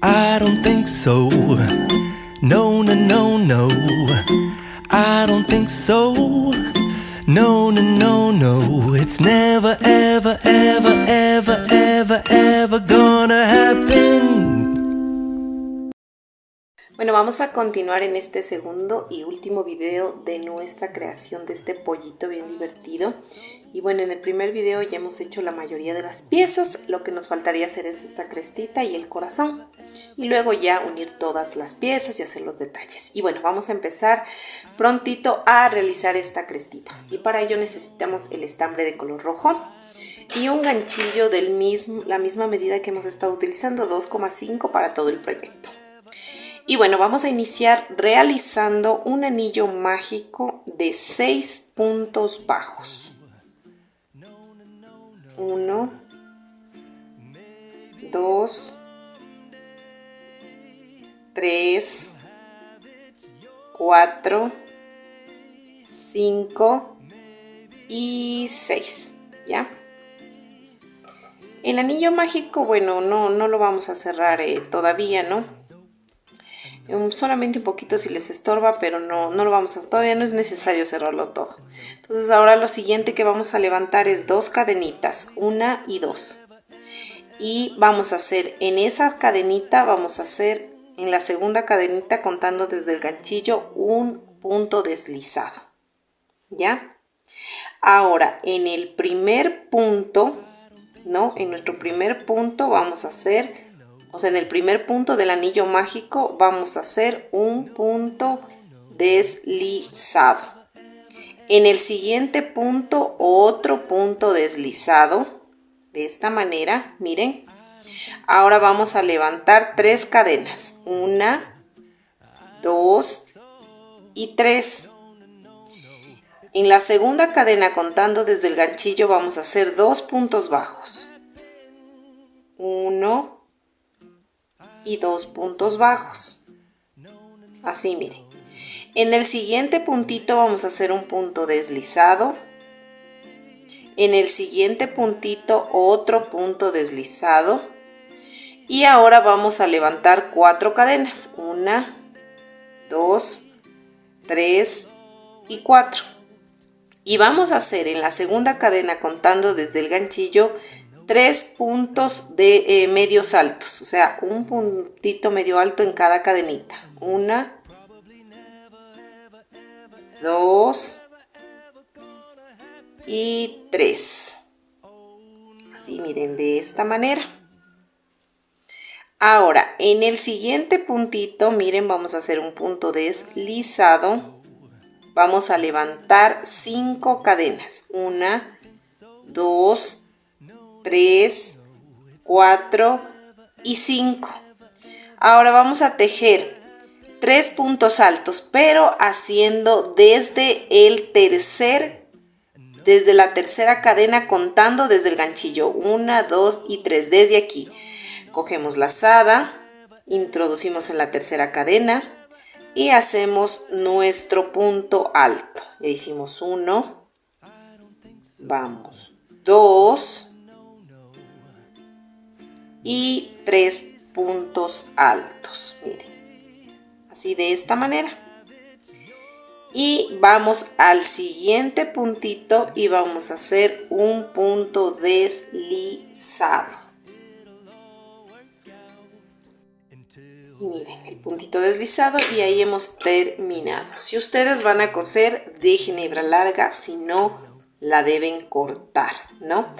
I don't think so. No, no, no, no. I don't think so. No, no, no, no. It's never, ever, ever, ever, ever, ever gonna happen. Bueno, vamos a continuar en este segundo y último video de nuestra creación de este pollito bien divertido. Y bueno, en el primer video ya hemos hecho la mayoría de las piezas. Lo que nos faltaría hacer es esta crestita y el corazón. Y luego ya unir todas las piezas y hacer los detalles. Y bueno, vamos a empezar prontito a realizar esta crestita. Y para ello necesitamos el estambre de color rojo y un ganchillo de la misma medida que hemos estado utilizando, 2,5 para todo el proyecto. Y bueno, vamos a iniciar realizando un anillo mágico de 6 puntos bajos. 1, 2, 3, 4, 5 y 6, ¿ya? El anillo mágico, bueno, no lo vamos a cerrar todavía, ¿no? Solamente un poquito si les estorba, pero no lo vamos a, todavía no es necesario cerrarlo todo. Entonces ahora lo siguiente que vamos a levantar es 2 cadenitas, 1 y 2. Y vamos a hacer en esa cadenita, vamos a hacer en la segunda cadenita, contando desde el ganchillo, un punto deslizado, ¿ya? Ahora en el primer punto, ¿no? En nuestro primer punto vamos a hacer, o sea, en el primer punto del anillo mágico vamos a hacer un punto deslizado. En el siguiente punto otro punto deslizado, de esta manera, miren. Ahora vamos a levantar 3 cadenas, 1, 2 y 3. En la segunda cadena, contando desde el ganchillo, vamos a hacer 2 puntos bajos, 1 y 2 puntos bajos, así miren. En el siguiente puntito vamos a hacer un punto deslizado, en el siguiente puntito otro punto deslizado, y ahora vamos a levantar 4 cadenas, 1, 2, 3 y 4. Y vamos a hacer en la segunda cadena, contando desde el ganchillo, 3 puntos de medios altos, o sea, un puntito medio alto en cada cadenita. 1, 2 y 3. Así miren, de esta manera. Ahora en el siguiente puntito, miren, vamos a hacer un punto deslizado. Vamos a levantar 5 cadenas, 1, 2, 3, 4 y 5. Ahora vamos a tejer 3 puntos altos, pero haciendo desde la tercera cadena, contando desde el ganchillo, 1, 2 y 3, desde aquí. Cogemos lazada, introducimos en la tercera cadena y hacemos nuestro punto alto. Ya hicimos 1, vamos 2 y 3 puntos altos, miren, así de esta manera. Y vamos al siguiente puntito y vamos a hacer un punto deslizado. Y miren, el puntito deslizado, y ahí hemos terminado. Si ustedes van a coser, dejen hebra larga, si no la deben cortar, ¿no?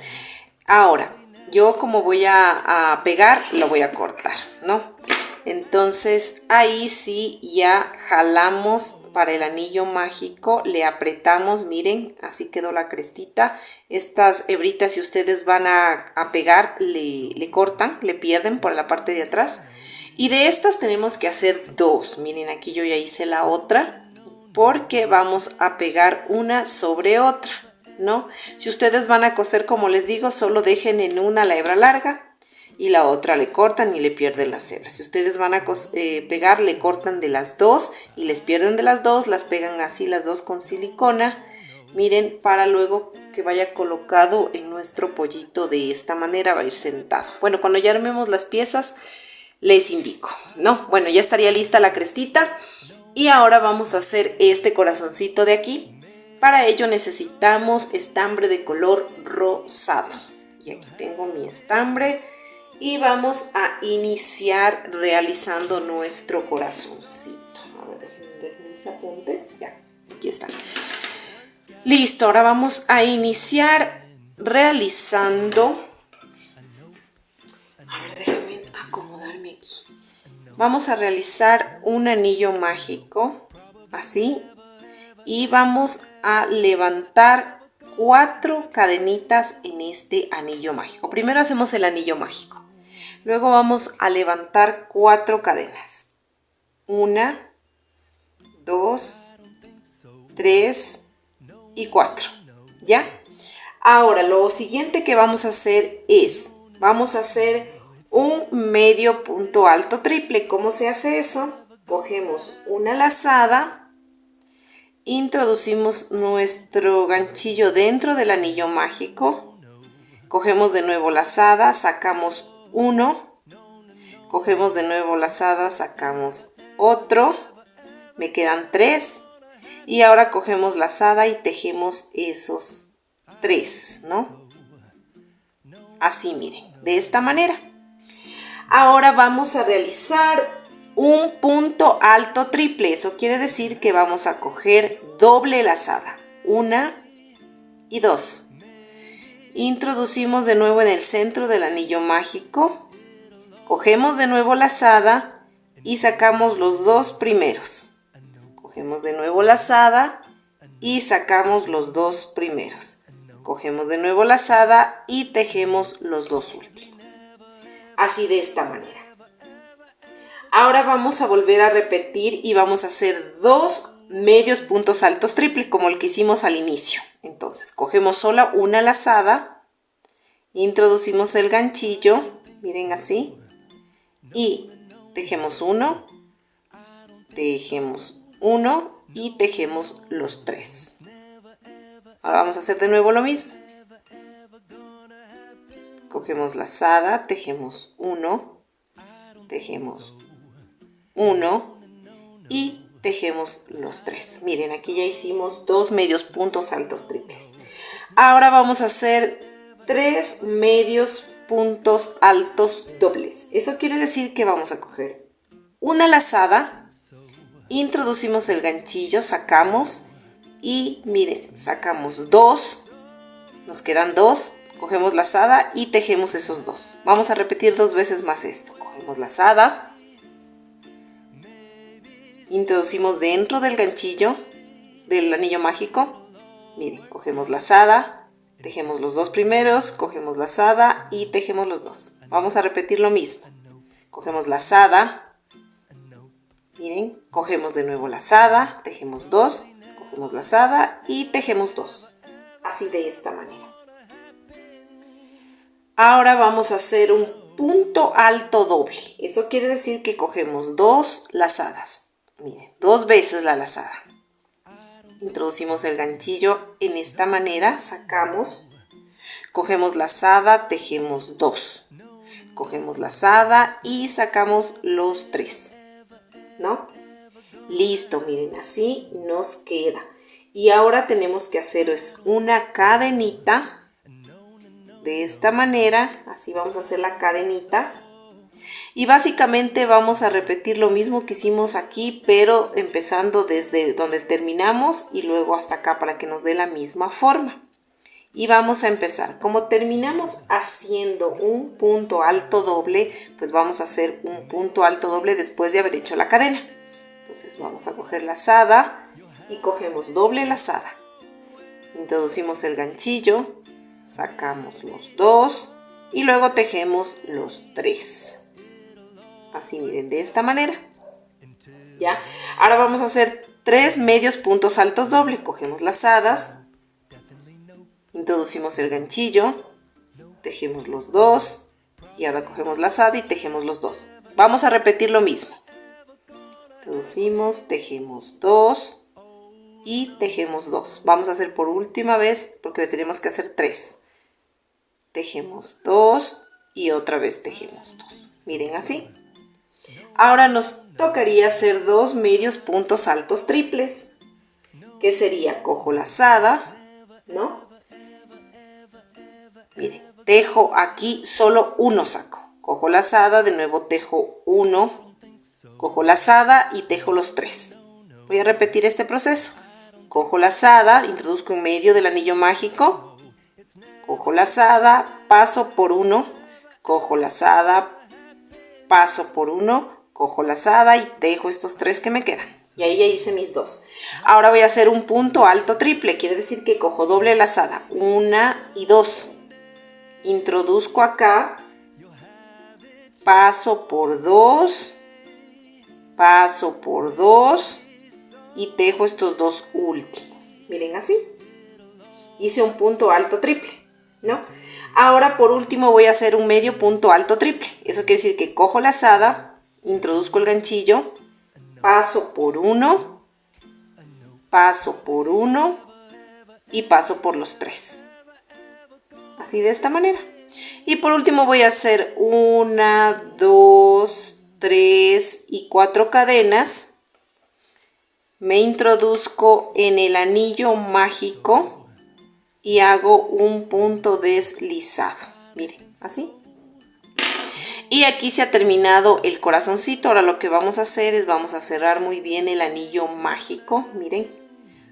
Ahora, yo como voy a pegar, lo voy a cortar, ¿no? Entonces ahí sí ya jalamos para el anillo mágico, le apretamos, miren, así quedó la crestita. Estas hebritas, si ustedes van a pegar, le cortan, le pierden por la parte de atrás. Y de estas tenemos que hacer 2. Miren, aquí yo ya hice la otra, porque vamos a pegar una sobre otra, ¿no? Si ustedes van a coser, como les digo, solo dejen en una la hebra larga y la otra le cortan y le pierden las hebras. Si ustedes van a pegar, le cortan de las dos y les pierden de las dos, las pegan así las dos con silicona. Miren, para luego que vaya colocado en nuestro pollito de esta manera, va a ir sentado. Bueno, cuando ya armemos las piezas, les indico, ¿no? Bueno, ya estaría lista la crestita y ahora vamos a hacer este corazoncito de aquí. Para ello necesitamos estambre de color rosado. Y aquí tengo mi estambre y vamos a iniciar realizando nuestro corazoncito. A ver, déjenme ver mis apuntes. Ya, aquí está. Listo, ahora vamos a iniciar realizando. A ver, déjenme acomodarme aquí. Vamos a realizar un anillo mágico, así, y vamos a levantar 4 cadenitas en este anillo mágico. Primero hacemos el anillo mágico, luego vamos a levantar 4 cadenas. 1, 2, 3 y 4, ¿ya? Ahora lo siguiente que vamos a hacer es, vamos a hacer un medio punto alto triple. ¿Cómo se hace eso? Cogemos una lazada, introducimos nuestro ganchillo dentro del anillo mágico, cogemos de nuevo lazada, sacamos uno, cogemos de nuevo lazada, sacamos otro, me quedan 3 y ahora cogemos lazada y tejemos esos 3, ¿no? Así, miren, de esta manera. Ahora vamos a realizar un punto alto triple. Eso quiere decir que vamos a coger doble lazada. 1 y 2. Introducimos de nuevo en el centro del anillo mágico. Cogemos de nuevo lazada y sacamos los 2 primeros. Cogemos de nuevo lazada y sacamos los 2 primeros. Cogemos de nuevo lazada y tejemos los 2 últimos. Así, de esta manera. Ahora vamos a volver a repetir y vamos a hacer 2 medios puntos altos triple como el que hicimos al inicio. Entonces cogemos sola una lazada, introducimos el ganchillo, miren así, y tejemos 1, tejemos 1 y tejemos los 3. Ahora vamos a hacer de nuevo lo mismo. Cogemos lazada, tejemos 1, tejemos 1 y tejemos los 3. Miren, aquí ya hicimos 2 medios puntos altos triples. Ahora vamos a hacer 3 medios puntos altos dobles. Eso quiere decir que vamos a coger una lazada, introducimos el ganchillo, sacamos y miren, sacamos 2, nos quedan 2. Cogemos lazada y tejemos esos 2. Vamos a repetir 2 veces más esto. Cogemos lazada, introducimos dentro del ganchillo del anillo mágico. Miren, cogemos lazada, tejemos los 2 primeros, cogemos lazada y tejemos los 2. Vamos a repetir lo mismo. Cogemos lazada, miren, cogemos de nuevo lazada, tejemos 2, cogemos lazada y tejemos 2. Así, de esta manera. Ahora vamos a hacer un punto alto doble. Eso quiere decir que cogemos 2 lazadas. Miren, 2 veces la lazada. Introducimos el ganchillo en esta manera, sacamos, cogemos lazada, tejemos 2. Cogemos lazada y sacamos los 3, ¿no? Listo, miren, así nos queda. Y ahora tenemos que hacer una cadenita. De esta manera, así vamos a hacer la cadenita y básicamente vamos a repetir lo mismo que hicimos aquí, pero empezando desde donde terminamos y luego hasta acá para que nos dé la misma forma. Y vamos a empezar, como terminamos haciendo un punto alto doble, pues vamos a hacer un punto alto doble después de haber hecho la cadena. Entonces vamos a coger lazada y cogemos doble lazada, introducimos el ganchillo, sacamos los 2 y luego tejemos los 3. Así, miren, de esta manera. ¿Ya? Ahora vamos a hacer 3 medios puntos altos doble. Cogemos lazadas, introducimos el ganchillo, tejemos los 2 y ahora cogemos lazada y tejemos los 2. Vamos a repetir lo mismo. Introducimos, tejemos 2 y tejemos 2. Vamos a hacer por última vez porque tenemos que hacer 3. Tejemos 2 y otra vez tejemos 2. Miren así. Ahora nos tocaría hacer 2 medios puntos altos triples, que sería cojo lazada, ¿no? Miren, tejo aquí solo uno saco, cojo lazada, de nuevo tejo uno, cojo lazada y tejo los 3. Voy a repetir este proceso. Cojo lazada, introduzco en medio del anillo mágico, cojo lazada, paso por uno, cojo lazada, paso por uno, cojo lazada y tejo estos 3 que me quedan. Y ahí ya hice mis 2. Ahora voy a hacer un punto alto triple, quiere decir que cojo doble lazada, 1 y 2. Introduzco acá, paso por 2, paso por 2 y tejo estos 2 últimos. Miren así. Hice un punto alto triple, ¿no? Ahora por último voy a hacer un medio punto alto triple. Eso quiere decir que cojo lazada, introduzco el ganchillo, paso por 1, paso por 1 y paso por los 3. Así de esta manera. Y por último voy a hacer 1, 2, 3 y 4 cadenas. Me introduzco en el anillo mágico y hago un punto deslizado. Miren, así. Y aquí se ha terminado el corazoncito. Ahora lo que vamos a hacer es vamos a cerrar muy bien el anillo mágico. Miren.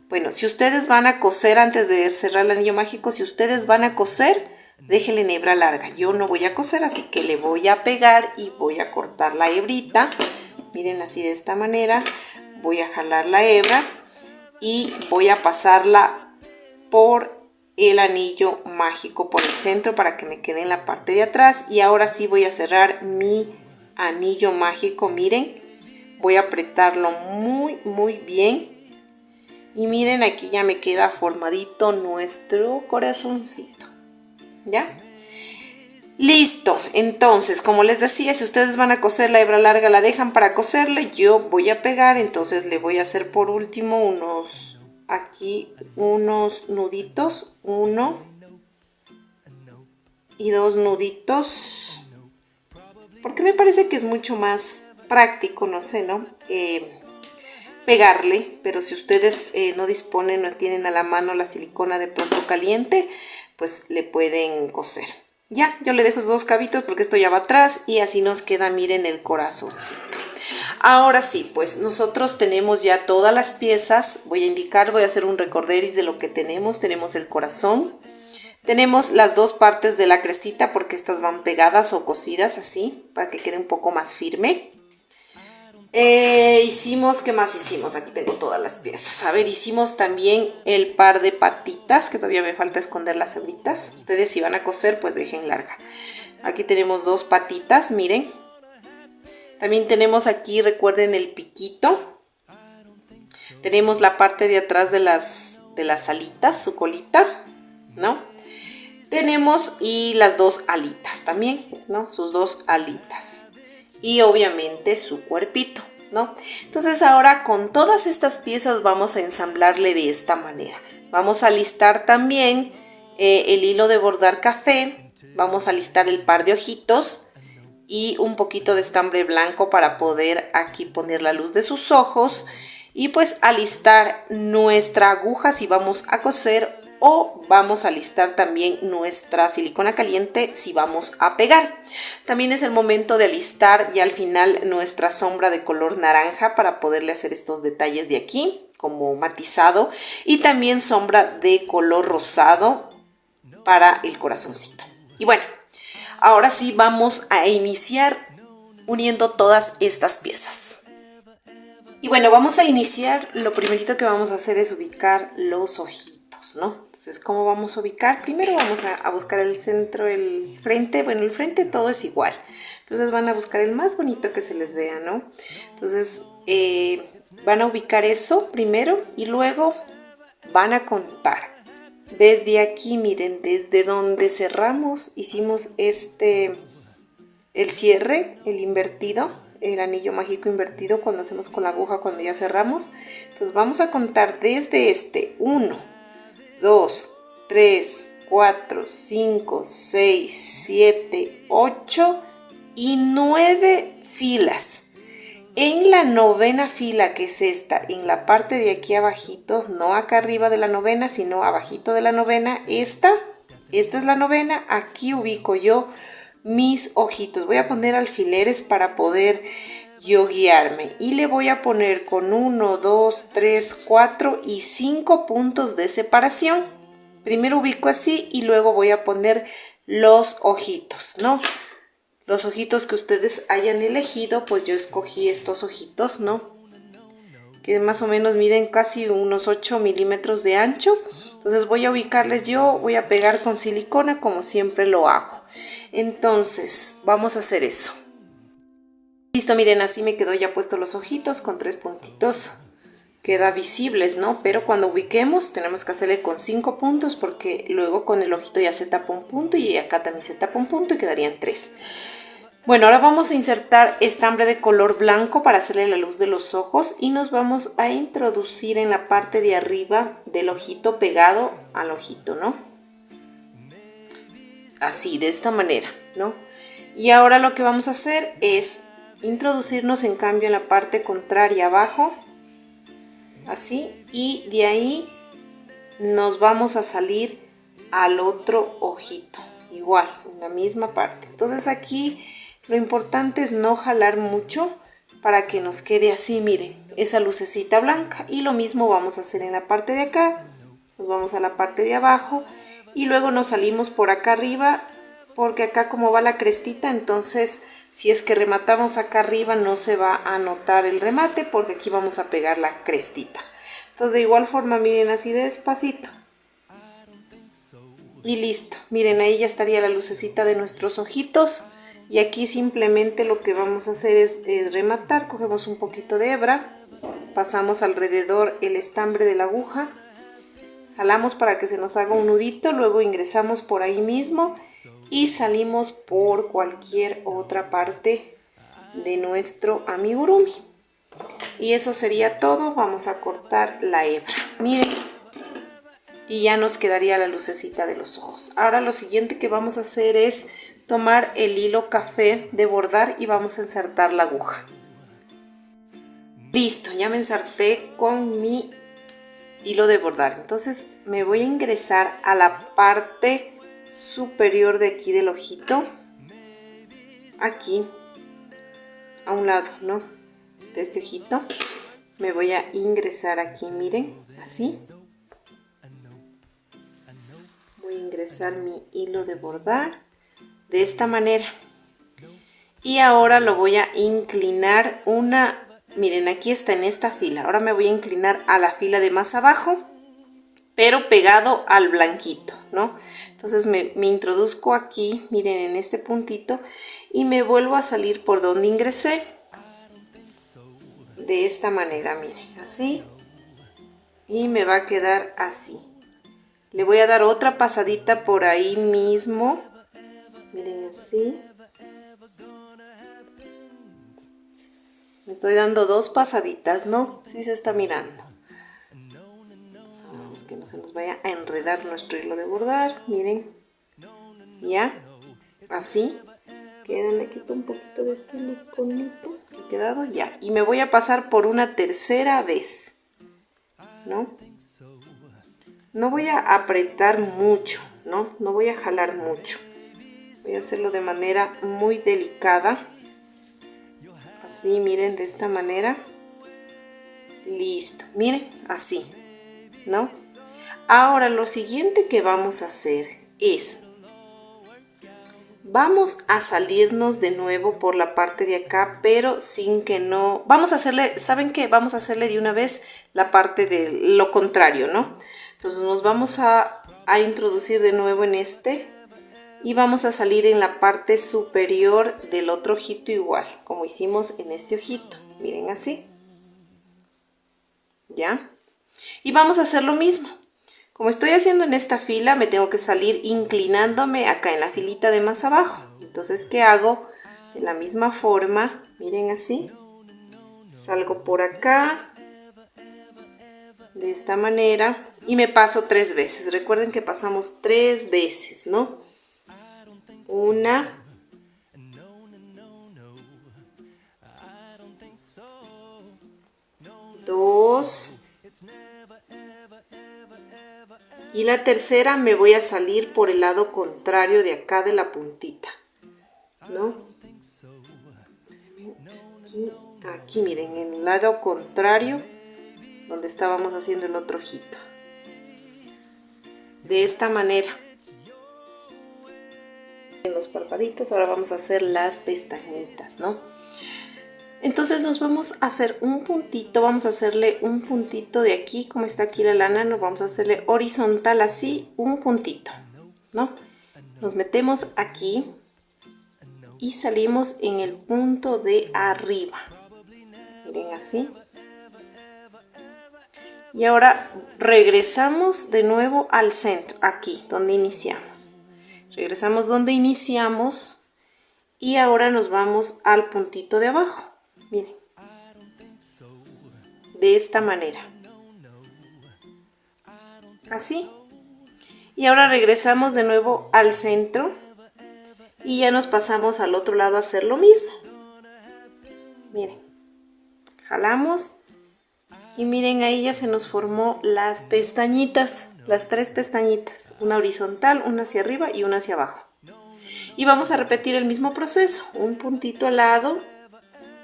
Bueno, si ustedes van a coser antes de cerrar el anillo mágico, si ustedes van a coser, déjenle en hebra larga. Yo no voy a coser, así que le voy a pegar y voy a cortar la hebrita. Miren, así de esta manera. Voy a jalar la hebra y voy a pasarla por el anillo mágico por el centro para que me quede en la parte de atrás. Y ahora sí voy a cerrar mi anillo mágico. Miren, voy a apretarlo muy bien. Y miren, aquí ya me queda formadito nuestro corazoncito. ¿Ya? Listo. Entonces, como les decía, si ustedes van a coser la hebra larga, la dejan para coserle. Yo voy a pegar, entonces le voy a hacer por último unos nuditos. 1 y 2 nuditos. Porque me parece que es mucho más práctico, no sé, ¿no? Pegarle, pero si ustedes no disponen, no tienen a la mano la silicona de pronto caliente, pues le pueden coser. Ya, yo le dejo esos 2 cabitos porque esto ya va atrás y así nos queda, miren, el corazoncito. Ahora sí, pues nosotros tenemos ya todas las piezas. Voy a indicar, voy a hacer un recorderis de lo que tenemos. Tenemos el corazón, tenemos las 2 partes de la crestita porque estas van pegadas o cosidas así para que quede un poco más firme. ¿Qué más hicimos? Aquí tengo todas las piezas. A ver, hicimos también el par de patitas, que todavía me falta esconder las hebritas. Ustedes si van a coser, pues dejen larga. Aquí tenemos 2 patitas, miren. También tenemos aquí, recuerden, el piquito. Tenemos la parte de atrás de las alitas, su colita, ¿no? Tenemos y las 2 alitas también, ¿no? Sus 2 alitas. Y obviamente su cuerpito, ¿no? Entonces ahora con todas estas piezas vamos a ensamblarle de esta manera. Vamos a alistar también el hilo de bordar café, vamos a alistar el par de ojitos y un poquito de estambre blanco para poder aquí poner la luz de sus ojos y pues alistar nuestra aguja si vamos a coser o vamos a alistar también nuestra silicona caliente si vamos a pegar. También es el momento de alistar ya al final nuestra sombra de color naranja para poderle hacer estos detalles de aquí como matizado y también sombra de color rosado para el corazoncito. Y bueno, ahora sí vamos a iniciar uniendo todas estas piezas. Y bueno, vamos a iniciar, lo primerito que vamos a hacer es ubicar los ojitos, ¿no? Entonces, ¿cómo vamos a ubicar? Primero vamos a buscar el centro, el frente. Bueno, el frente todo es igual. Entonces van a buscar el más bonito que se les vea, ¿no? Entonces, van a ubicar eso primero y luego van a contar. Desde aquí, miren, desde donde cerramos, hicimos el cierre, el invertido, el anillo mágico invertido cuando hacemos con la aguja, cuando ya cerramos. Entonces vamos a contar desde 1, 2, 3, 4, 5, 6, 7, 8 y 9 filas. En la novena fila, que es esta, en la parte de aquí abajito, no acá arriba de la novena, sino abajito de la novena, esta es la novena, aquí ubico yo mis ojitos. Voy a poner alfileres para poder yo guiarme y le voy a poner con 1, 2, 3, 4 y 5 puntos de separación. Primero ubico así y luego voy a poner los ojitos, ¿no? Los ojitos que ustedes hayan elegido, pues yo escogí estos ojitos, ¿no? Que más o menos miden casi unos 8 milímetros de ancho. Entonces voy a ubicarles yo, voy a pegar con silicona como siempre lo hago. Entonces vamos a hacer eso. Listo, miren, así me quedó ya puesto los ojitos con 3 puntitos. Queda visibles, ¿no? Pero cuando ubiquemos tenemos que hacerle con 5 puntos porque luego con el ojito ya se tapa un punto y acá también se tapa un punto y quedarían 3. Bueno, ahora vamos a insertar estambre de color blanco para hacerle la luz de los ojos y nos vamos a introducir en la parte de arriba del ojito pegado al ojito, ¿no? Así, de esta manera, ¿no? Y ahora lo que vamos a hacer es introducirnos en cambio en la parte contraria abajo, así, y de ahí nos vamos a salir al otro ojito, igual, en la misma parte. Entonces aquí lo importante es no jalar mucho para que nos quede así, miren, esa lucecita blanca. Y lo mismo vamos a hacer en la parte de acá. Nos vamos a la parte de abajo y luego nos salimos por acá arriba, porque acá como va la crestita, entonces si es que rematamos acá arriba no se va a notar el remate porque aquí vamos a pegar la crestita. Entonces de igual forma, miren, así despacito. Y listo, miren, ahí ya estaría la lucecita de nuestros ojitos. Y aquí simplemente lo que vamos a hacer es rematar. Cogemos un poquito de hebra, pasamos alrededor el estambre de la aguja, jalamos para que se nos haga un nudito, luego ingresamos por ahí mismo y salimos por cualquier otra parte de nuestro amigurumi. Y eso sería todo. Vamos a cortar la hebra, miren, y ya nos quedaría la lucecita de los ojos. Ahora lo siguiente que vamos a hacer es tomar el hilo café de bordar y vamos a insertar la aguja. Listo, ya me inserté con mi hilo de bordar. Entonces me voy a ingresar a la parte superior de aquí del ojito, aquí a un lado, ¿no? De este ojito me voy a ingresar aquí, miren, así. Voy a ingresar mi hilo de bordar de esta manera y ahora lo voy a inclinar miren, aquí está en esta fila. Ahora me voy a inclinar a la fila de más abajo, pero pegado al blanquito, ¿no? Entonces me introduzco aquí, miren, en este puntito y me vuelvo a salir por donde ingresé de esta manera, miren, así, y me va a quedar así. Le voy a dar otra pasadita por ahí mismo, miren, así. Me estoy dando 2 pasaditas, ¿no? Sí se está mirando. Vamos, que no se nos vaya a enredar nuestro hilo de bordar, miren. Ya, así. Quedan aquí un poquito de siliconito. Ha quedado ya. Y me voy a pasar por una tercera vez, ¿no? No voy a apretar mucho, ¿no? No voy a jalar mucho. Voy a hacerlo de manera muy delicada. Así, miren, de esta manera. Listo, miren, así, ¿no? Ahora lo siguiente que vamos a hacer es, vamos a salirnos de nuevo por la parte de acá, pero sin que no, vamos a hacerle, ¿saben qué? Vamos a hacerle de una vez la parte de lo contrario, ¿no? Entonces nos vamos a introducir de nuevo en este y vamos a salir en la parte superior del otro ojito igual, como hicimos en este ojito, miren, así. ¿Ya? Y vamos a hacer lo mismo. Como estoy haciendo en esta fila, me tengo que salir inclinándome acá en la filita de más abajo. Entonces, ¿qué hago? De la misma forma, miren, así. Salgo por acá, de esta manera, y me paso 3 veces. Recuerden que pasamos 3 veces, ¿no? Una, 2. Y la tercera me voy a salir por el lado contrario de acá de la puntita, ¿no? Aquí miren, en el lado contrario donde estábamos haciendo el otro ojito. De esta manera. En los parpaditos, ahora vamos a hacer las pestañitas, ¿no? Entonces nos vamos a hacer un puntito, vamos a hacerle un puntito de aquí, como está aquí la lana, nos vamos a hacerle horizontal así, un puntito, ¿no? Nos metemos aquí y salimos en el punto de arriba. Miren así. Y ahora regresamos de nuevo al centro, aquí donde iniciamos. Regresamos donde iniciamos y ahora nos vamos al puntito de abajo. Miren, de esta manera, así. Y ahora regresamos de nuevo al centro y ya nos pasamos al otro lado a hacer lo mismo. Miren, jalamos y miren, ahí ya se nos formó las pestañitas, las 3 pestañitas, una horizontal, una hacia arriba y una hacia abajo. Y vamos a repetir el mismo proceso, un puntito al lado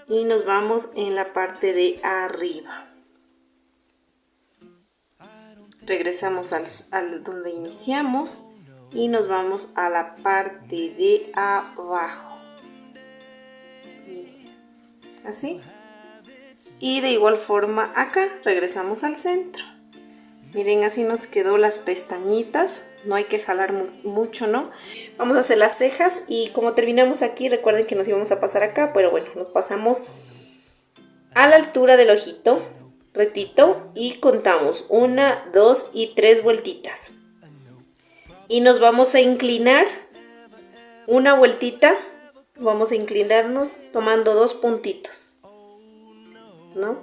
y nos vamos en la parte de arriba. Regresamos al donde iniciamos y nos vamos a la parte de abajo. Miren, así. Y de igual forma acá regresamos al centro. Miren, así nos quedó las pestañitas. No hay que jalar mucho, ¿no? Vamos a hacer las cejas y como terminamos aquí, recuerden que nos íbamos a pasar acá, pero bueno, nos pasamos a la altura del ojito, rectito, y contamos 1, 2 y 3 vueltitas. Y nos vamos a inclinar una vueltita, vamos a inclinarnos tomando 2 puntitos, ¿no?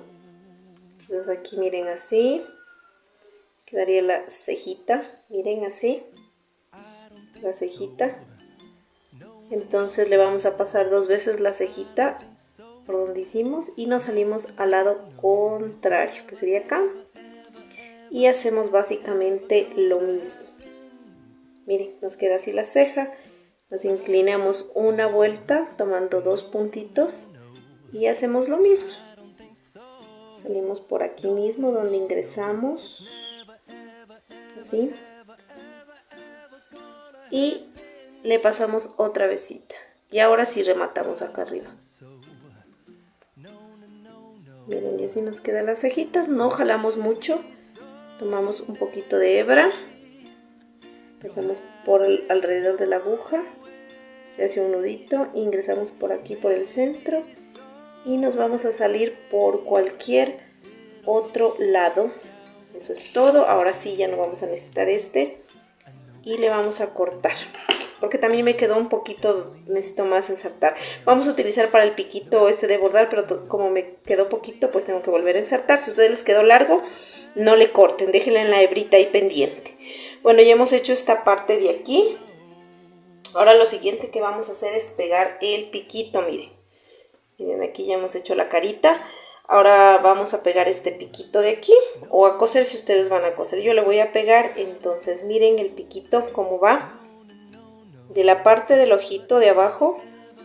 Entonces aquí miren así. Quedaría la cejita, miren así, la cejita. Entonces le vamos a pasar 2 veces la cejita por donde hicimos y nos salimos al lado contrario, que sería acá. Y hacemos básicamente lo mismo. Miren, nos queda así la ceja, nos inclinamos una vuelta tomando 2 puntitos y hacemos lo mismo. Salimos por aquí mismo donde ingresamos. Así. Y le pasamos otra vezita. Y ahora sí rematamos acá arriba. Miren, y así nos quedan las cejitas. No jalamos mucho. Tomamos un poquito de hebra. Empezamos por alrededor de la aguja. Se hace un nudito. Ingresamos por aquí por el centro. Y nos vamos a salir por cualquier otro lado. Eso es todo. Ahora sí ya no vamos a necesitar este y le vamos a cortar porque también me quedó un poquito, necesito más ensartar. Vamos a utilizar para el piquito este de bordar, pero como me quedó poquito pues tengo que volver a ensartar. Si a ustedes les quedó largo, no le corten, déjenla en la hebrita ahí pendiente. Bueno, ya hemos hecho esta parte de aquí. Ahora lo siguiente que vamos a hacer es pegar el piquito. Miren, aquí ya hemos hecho la carita. Ahora vamos a pegar este piquito de aquí o a coser si ustedes van a coser. Yo le voy a pegar, entonces miren el piquito cómo va. De la parte del ojito de abajo,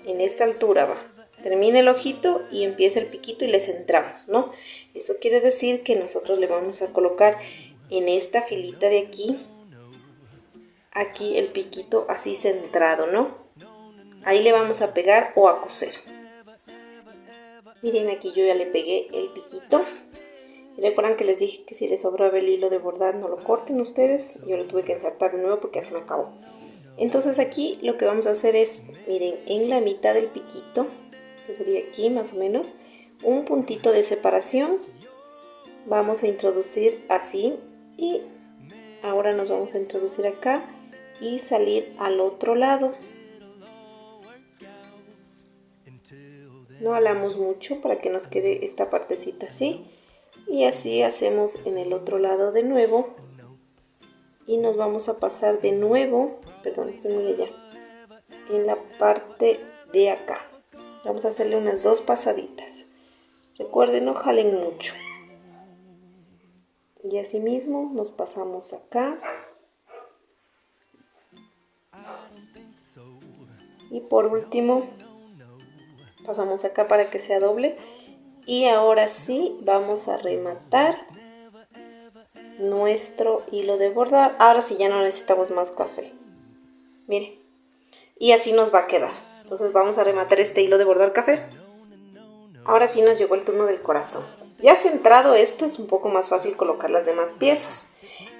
en esta altura va. Termina el ojito y empieza el piquito y le centramos, ¿no? Eso quiere decir que nosotros le vamos a colocar en esta filita de aquí, aquí el piquito así centrado, ¿no? Ahí le vamos a pegar o a coser. Miren, aquí yo ya le pegué el piquito. Y recuerdan que les dije que si les sobraba el hilo de bordar no lo corten ustedes. Yo lo tuve que ensartar de nuevo porque ya se me acabó. Entonces aquí lo que vamos a hacer es, miren, en la mitad del piquito, que sería aquí más o menos, un puntito de separación. Vamos a introducir así y ahora nos vamos a introducir acá y salir al otro lado. No jalamos mucho para que nos quede esta partecita así. Y así hacemos en el otro lado de nuevo. Y nos vamos a pasar de nuevo, perdón, estoy muy allá, en la parte de acá. Vamos a hacerle unas 2 pasaditas. Recuerden, no jalen mucho. Y así mismo nos pasamos acá. Y por último pasamos acá para que sea doble. Y ahora sí vamos a rematar nuestro hilo de bordar. Ahora sí ya no necesitamos más café. Miren. Y así nos va a quedar. Entonces vamos a rematar este hilo de bordar café. Ahora sí nos llegó el turno del corazón. Ya centrado esto, es un poco más fácil colocar las demás piezas.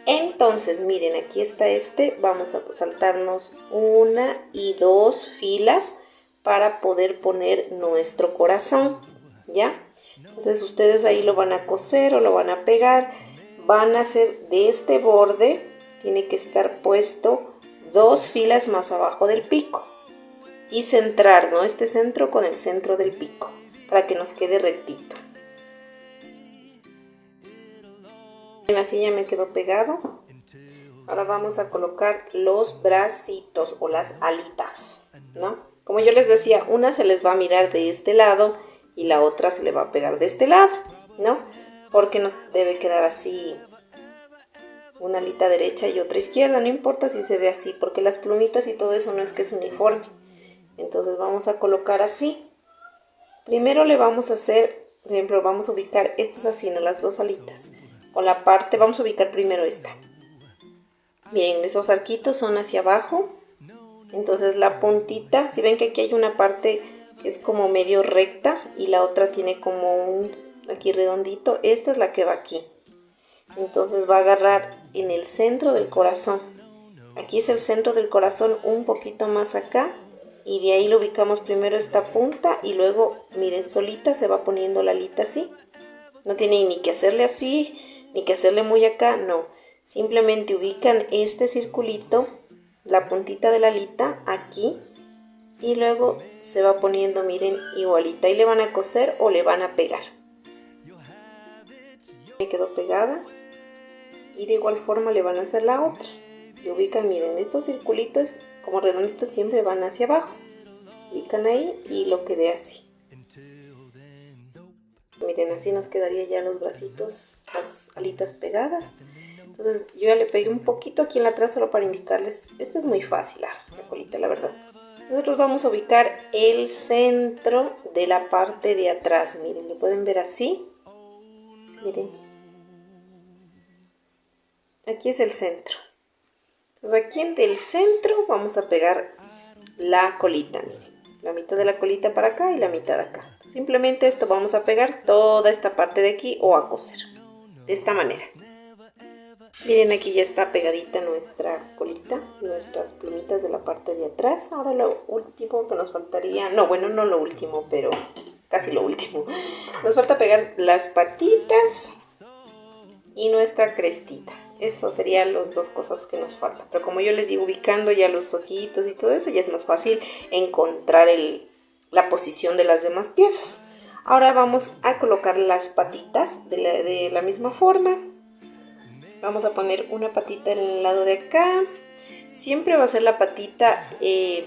Entonces miren, aquí está este. Vamos a saltarnos 1 y 2 filas para poder poner nuestro corazón, ¿ya? Entonces ustedes ahí lo van a coser o lo van a pegar. Van a hacer de este borde, tiene que estar puesto 2 filas más abajo del pico. Y centrar, ¿no? Este centro con el centro del pico, para que nos quede rectito. Así ya me quedó pegado. Ahora vamos a colocar los bracitos o las alitas, ¿no? Como yo les decía, una se les va a mirar de este lado y la otra se le va a pegar de este lado, ¿no? Porque nos debe quedar así, una alita derecha y otra izquierda, no importa si se ve así, porque las plumitas y todo eso no es que es uniforme. Entonces vamos a colocar así. Primero le vamos a hacer, por ejemplo, vamos a ubicar estas así, ¿no? Las dos alitas. Con la parte, vamos a ubicar primero esta. Miren, esos arquitos son hacia abajo. Entonces la puntita, si ven que aquí hay una parte que es como medio recta y la otra tiene como un aquí redondito, esta es la que va aquí. Entonces va a agarrar en el centro del corazón. Aquí es el centro del corazón, un poquito más acá. Y de ahí lo ubicamos primero esta punta y luego, miren, solita se va poniendo la alita así. No tienen ni que hacerle así, ni que hacerle muy acá, no. Simplemente ubican este circulito, la puntita de la alita aquí. Y luego se va poniendo, miren, igualita. Y le van a coser o le van a pegar. Me quedó pegada. Y de igual forma le van a hacer la otra. Y ubican, miren, estos circulitos como redonditos siempre van hacia abajo. Ubican ahí y lo quedé así. Miren, así nos quedaría ya los bracitos, las alitas pegadas. Entonces yo ya le pegué un poquito aquí en la atrás solo para indicarles. Esta es muy fácil, la colita, la verdad. Nosotros vamos a ubicar el centro de la parte de atrás. Miren, lo pueden ver así. Miren. Aquí es el centro. Entonces aquí en el centro vamos a pegar la colita, miren. La mitad de la colita para acá y la mitad de acá. Simplemente esto vamos a pegar toda esta parte de aquí o a coser. De esta manera. Miren, aquí ya está pegadita nuestra colita, nuestras plumitas de la parte de atrás. Ahora lo último que nos faltaría, no, bueno, no lo último, pero casi lo último. Nos falta pegar las patitas y nuestra crestita. Eso serían las dos cosas que nos faltan. Pero como yo les digo, ubicando ya los ojitos y todo eso, ya es más fácil encontrar la posición de las demás piezas. Ahora vamos a colocar las patitas de la misma forma. Vamos a poner una patita en el lado de acá. Siempre va a ser la patita, aquí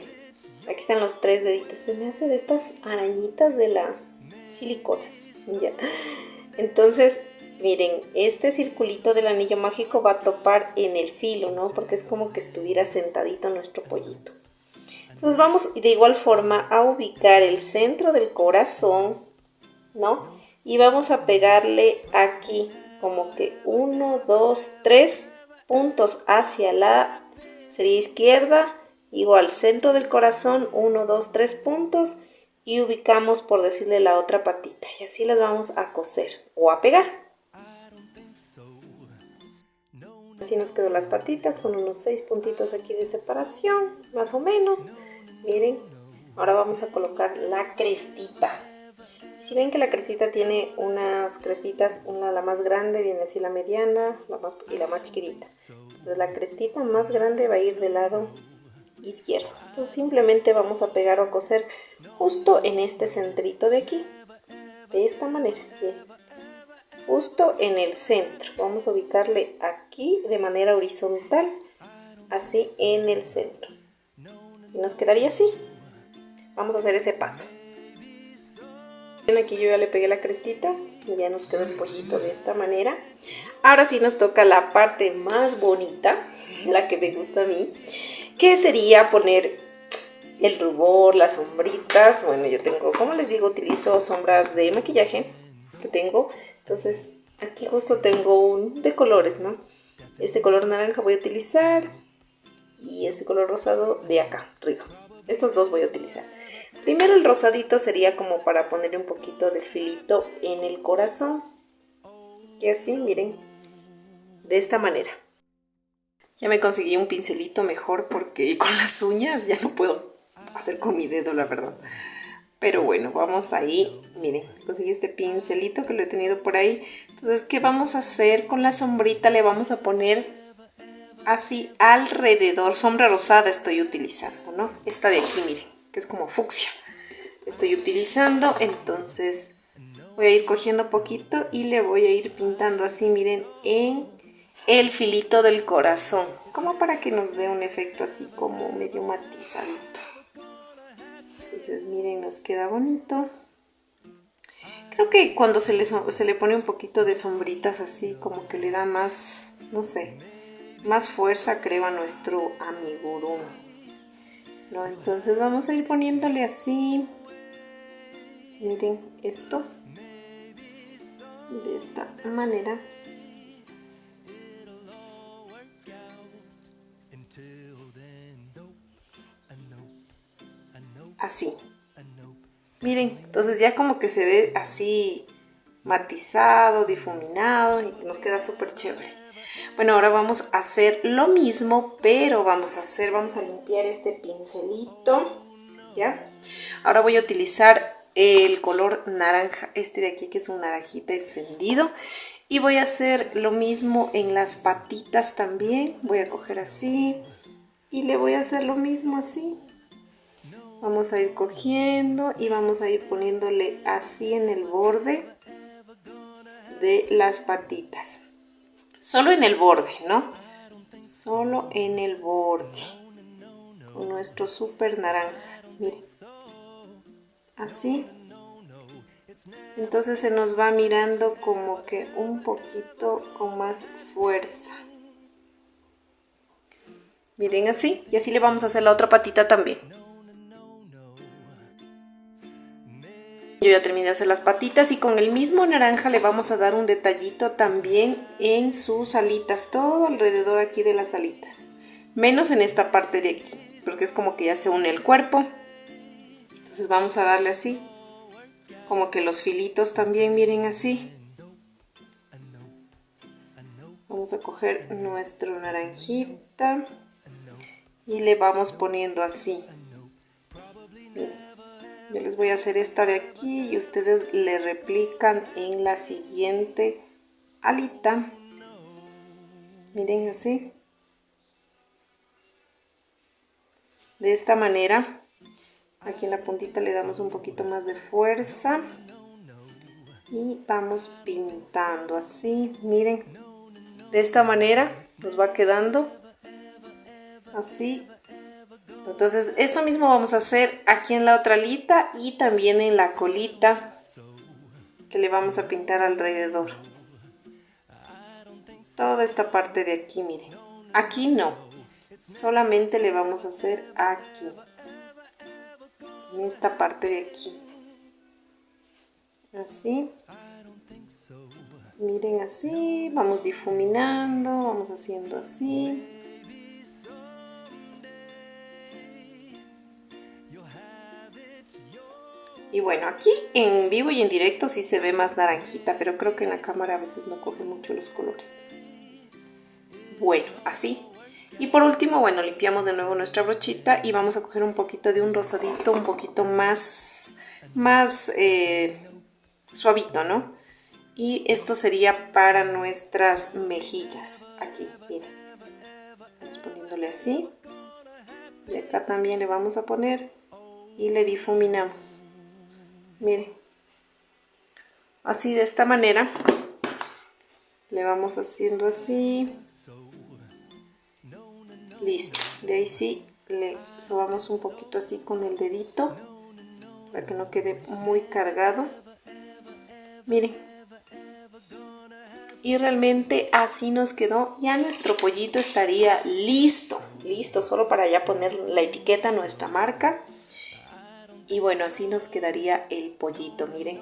están los 3 deditos. Se me hace de estas arañitas de la silicona. Ya. Entonces, miren, este circulito del anillo mágico va a topar en el filo, ¿no? Porque es como que estuviera sentadito nuestro pollito. Entonces vamos de igual forma a ubicar el centro del corazón, ¿no? Y vamos a pegarle aquí como que 1, 2, 3 puntos hacia la sería izquierda, igual centro del corazón, 1, 2, 3 puntos y ubicamos, por decirle, la otra patita y así las vamos a coser o a pegar. Así nos quedó las patitas con unos 6 puntitos aquí de separación, más o menos. Miren, ahora vamos a colocar la crestita. Si ven que la crestita tiene unas crestitas, la más grande viene así la mediana y la más chiquitita. Entonces la crestita más grande va a ir del lado izquierdo. Entonces simplemente vamos a pegar o a coser justo en este centrito de aquí. De esta manera, bien. Justo en el centro. Vamos a ubicarle aquí de manera horizontal, así en el centro. Y nos quedaría así. Vamos a hacer ese paso. Aquí yo ya le pegué la crestita y ya nos quedó el pollito de esta manera. Ahora sí nos toca la parte más bonita, la que me gusta a mí, que sería poner el rubor, las sombritas. Bueno, yo tengo, como les digo, utilizo sombras de maquillaje que tengo. Entonces aquí justo tengo un de colores, ¿no? Este color naranja voy a utilizar y este color rosado de acá arriba. Estos dos voy a utilizar. Primero el rosadito sería como para ponerle un poquito de filito en el corazón. Y así, miren, de esta manera. Ya me conseguí un pincelito mejor porque con las uñas ya no puedo hacer con mi dedo, la verdad. Pero bueno, vamos ahí. Miren, conseguí este pincelito que lo he tenido por ahí. Entonces, ¿qué vamos a hacer? Con la sombrita le vamos a poner así alrededor. Sombra rosada estoy utilizando, ¿no? Esta de aquí, miren, que es como fucsia. Estoy utilizando, entonces voy a ir cogiendo poquito y le voy a ir pintando así, miren, en el filito del corazón, como para que nos dé un efecto así como medio matizadito. Entonces miren, nos queda bonito. Creo que cuando se le pone un poquito de sombritas así, como que le da más, no sé, más fuerza, creo, a nuestro amigurumi, ¿no? Entonces vamos a ir poniéndole así. Miren esto, de esta manera. Así. Miren, entonces ya como que se ve así matizado, difuminado y nos queda súper chévere. Bueno, ahora vamos a hacer lo mismo, pero vamos a limpiar este pincelito, ¿ya? Ahora voy a utilizar el color naranja, este de aquí que es un naranjita encendido. Y voy a hacer lo mismo en las patitas también. Voy a coger así y le voy a hacer lo mismo así. Vamos a ir cogiendo y vamos a ir poniéndole así en el borde de las patitas. Solo en el borde, ¿no? Solo en el borde. Con nuestro súper naranja. Miren. Así. Entonces se nos va mirando como que un poquito con más fuerza. Miren así. Y así le vamos a hacer la otra patita también. Yo ya terminé de hacer las patitas y con el mismo naranja le vamos a dar un detallito también en sus alitas, todo alrededor aquí de las alitas, menos en esta parte de aquí, porque es como que ya se une el cuerpo. Entonces vamos a darle así, como que los filitos también, miren así. Vamos a coger nuestro naranjita y le vamos poniendo así. Miren. Yo les voy a hacer esta de aquí y ustedes le replican en la siguiente alita. Miren así. De esta manera. Aquí en la puntita le damos un poquito más de fuerza. Y vamos pintando así. Miren. De esta manera nos va quedando así. Entonces esto mismo vamos a hacer aquí en la otra alita y también en la colita que le vamos a pintar alrededor. Toda esta parte de aquí, miren. Aquí no, solamente le vamos a hacer aquí, en esta parte de aquí. Así. Miren así, vamos difuminando, vamos haciendo así. Y bueno, aquí en vivo y en directo sí se ve más naranjita, pero creo que en la cámara a veces no coge mucho los colores. Bueno, así. Y por último, bueno, limpiamos de nuevo nuestra brochita y vamos a coger un poquito de un rosadito, un poquito más suavito, ¿no? Y esto sería para nuestras mejillas. Aquí, miren. Vamos poniéndole así. Y acá también le vamos a poner y le difuminamos. Miren, así de esta manera le vamos haciendo así. Listo, de ahí sí le sobamos un poquito así con el dedito para que no quede muy cargado. Miren. Y realmente así nos quedó. Ya nuestro pollito estaría listo. Listo, solo para ya poner la etiqueta, nuestra marca. Y bueno, así nos quedaría el pollito, miren.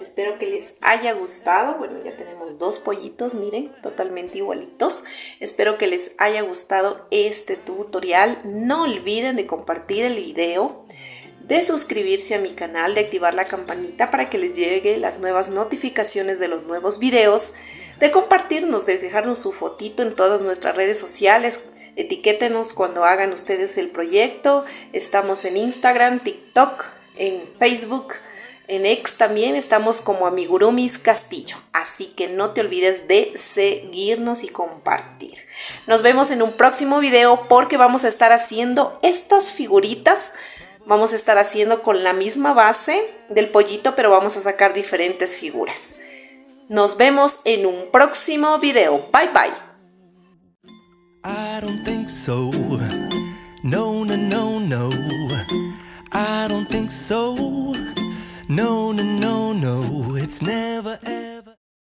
Espero que les haya gustado. Bueno, ya tenemos 2 pollitos, miren, totalmente igualitos. Espero que les haya gustado este tutorial. No olviden de compartir el video, de suscribirse a mi canal, de activar la campanita para que les llegue las nuevas notificaciones de los nuevos videos, de compartirnos, de dejarnos su fotito en todas nuestras redes sociales. Etiquétenos cuando hagan ustedes el proyecto. Estamos en Instagram, TikTok, en Facebook, en X también estamos como Amigurumis Castillo. Así que no te olvides de seguirnos y compartir. Nos vemos en un próximo video porque vamos a estar haciendo estas figuritas. Vamos a estar haciendo con la misma base del pollito, pero vamos a sacar diferentes figuras. Nos vemos en un próximo video. Bye bye. I don't think so. No, no, no, no. I don't think so. No, no, no, no. It's never ever.